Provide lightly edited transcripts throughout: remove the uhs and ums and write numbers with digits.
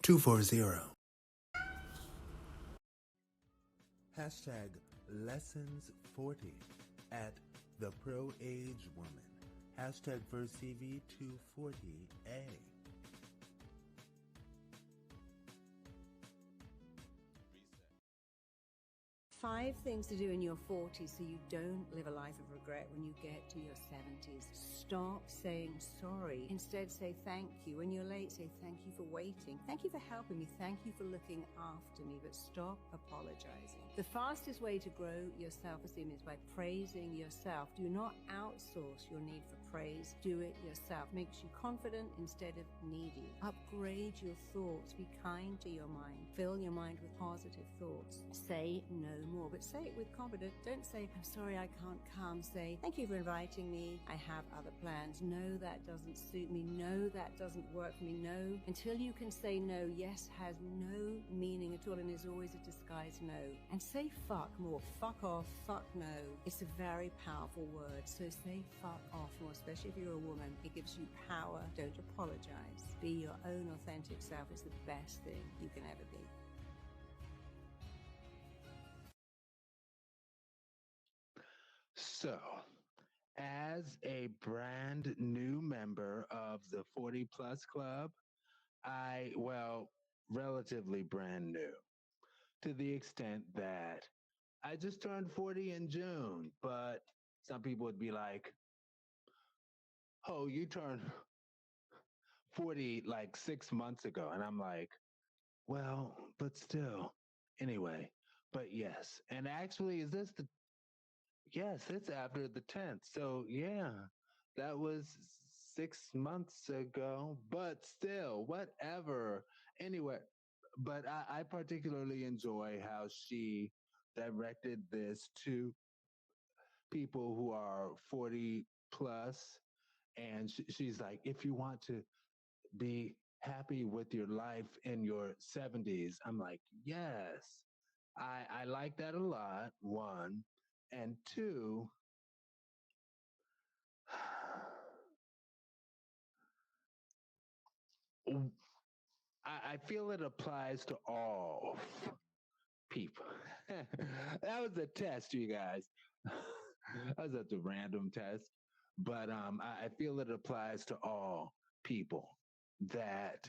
240. Hashtag Lessons 40 at the Pro Age Woman. Hashtag VersTV 240A. 5 things to do in your 40s so you don't live a life of regret when you get to your 70s. Stop saying sorry. Instead, say thank you. When you're late, say thank you for waiting. Thank you for helping me. Thank you for looking after me. But stop apologizing. The fastest way to grow your self-esteem is by praising yourself. Do not outsource your need for praise. Do it yourself. Makes you confident instead of needy. Upgrade your thoughts. Be kind to your mind. Fill your mind with positive thoughts. Say no more, but say it with confidence. Don't say, I'm sorry I can't come. Say, thank you for inviting me. I have other plans. No, that doesn't suit me. No, that doesn't work for me. No. Until you can say no, yes has no meaning at all and is always a disguised no. And say fuck more. Fuck off. Fuck no. It's a very powerful word. So say fuck off more, especially if you're a woman. It gives you power. Don't apologize. Be your own authentic self is the best thing you can ever be. So, as a brand new member of the 40 Plus Club, relatively brand new to the extent that I just turned 40 in June, but some people would be like, oh, you turned 40 like 6 months ago. And I'm like, well, but still. Anyway, but yes. And actually, yes, it's after the 10th. So yeah, that was 6 months ago, but still, whatever. Anyway, but I particularly enjoy how she directed this to people who are 40 plus. And she's like, if you want to be happy with your life in your 70s, I'm like, yes, I like that a lot, one. And two, I feel it applies to all people. That was a test, you guys. That was just a random test. But I feel it applies to all people that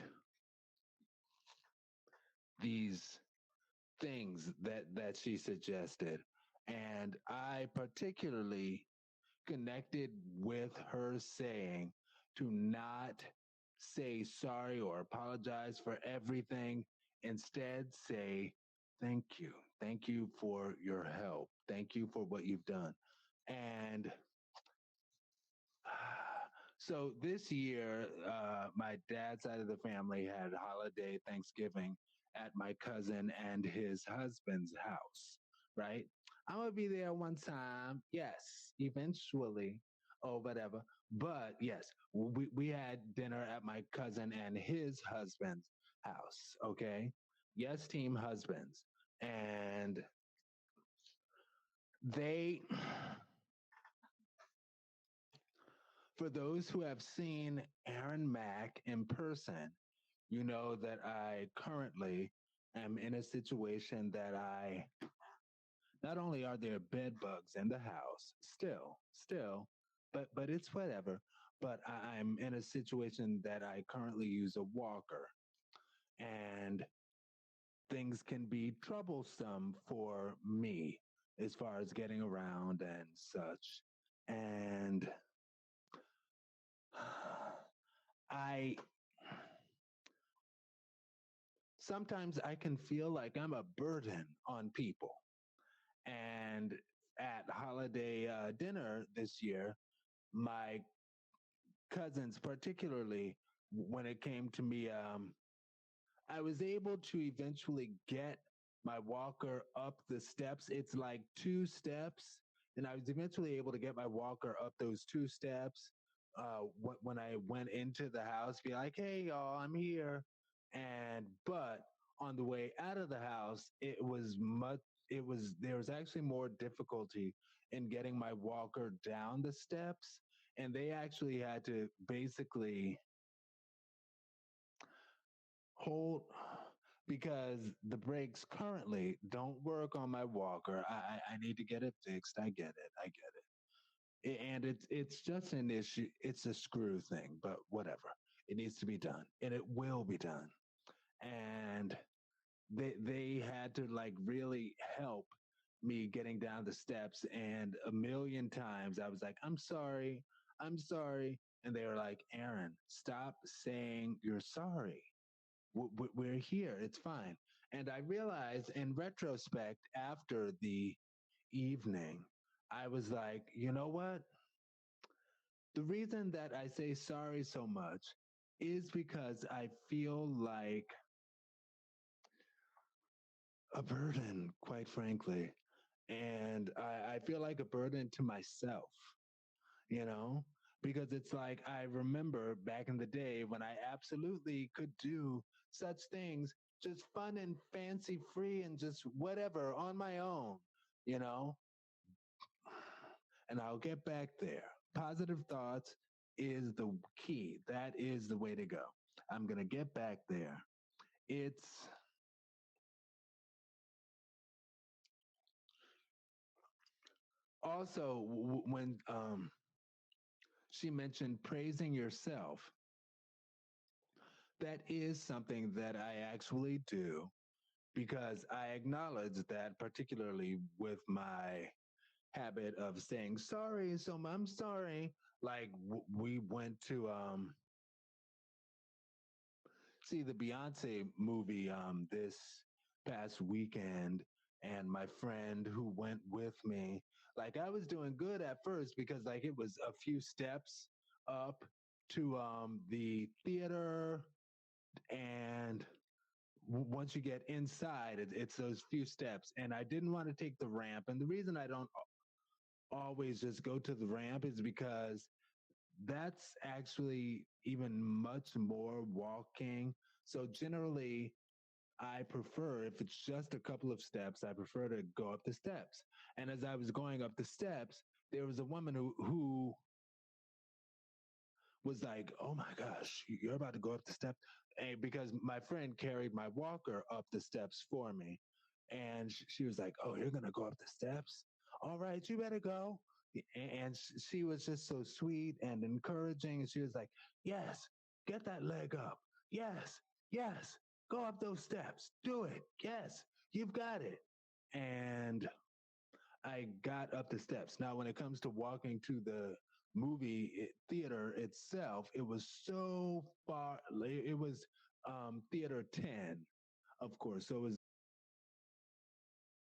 these things that she suggested. And I particularly connected with her saying to not say sorry or apologize for everything. Instead, say thank you. Thank you for your help. Thank you for what you've done. And so this year, my dad's side of the family had holiday Thanksgiving at my cousin and his husband's house, right? I'm gonna be there one time. Yes, eventually, or whatever. But yes, we had dinner at my cousin and his husband's house. Okay. Yes, team husbands. And they, for those who have seen Aaron Mack in person, you know that I currently am in a situation that not only are there bed bugs in the house, still, but it's whatever. But I'm in a situation that I currently use a walker, and things can be troublesome for me as far as getting around and such. And I sometimes I can feel like I'm a burden on people. And at holiday dinner this year, my cousins, particularly when it came to me, I was able to eventually get my walker up the steps. It's like 2 steps. And I was eventually able to get my walker up those 2 steps when I went into the house, be like, hey, y'all, I'm here. But on the way out of the house, there was actually more difficulty in getting my walker down the steps. And they actually had to basically hold because the brakes currently don't work on my walker. I need to get it fixed. I get it. I get it. And it's just an issue. It's a screw thing, but whatever. It needs to be done, and it will be done. And they had to like really help me getting down the steps. And a million times I was like, I'm sorry. And they were like, Aaron, stop saying you're sorry. We're here. It's fine. And I realized in retrospect, after the evening, I was like, you know what? The reason that I say sorry so much is because I feel like a burden, quite frankly. And I feel like a burden to myself, you know? Because it's like I remember back in the day when I absolutely could do such things, just fun and fancy free and just whatever on my own, you know? And I'll get back there. Positive thoughts is the key. That is the way to go. I'm going to get back there. It's also when she mentioned praising yourself, that is something that I actually do because I acknowledge that, particularly with my habit of saying sorry. So I'm sorry. Like we went to see the Beyonce movie this past weekend, and my friend who went with me, like I was doing good at first because like it was a few steps up to the theater, and once you get inside, it's those few steps. And I didn't want to take the ramp. And the reason I don't always just go to the ramp is because that's actually even much more walking. So generally, I prefer, if it's just a couple of steps, I prefer to go up the steps. And as I was going up the steps, there was a woman who was like, "Oh my gosh, you're about to go up the steps," and because my friend carried my walker up the steps for me, and she was like, "Oh, you're gonna go up the steps? All right, you better go." And she was just so sweet and encouraging, and she was like, "Yes, get that leg up. Yes, yes, go up those steps. Do it. Yes, you've got it." And I got up the steps. Now, when it comes to walking to the theater itself, it was so far. It was theater 10, of course. So it was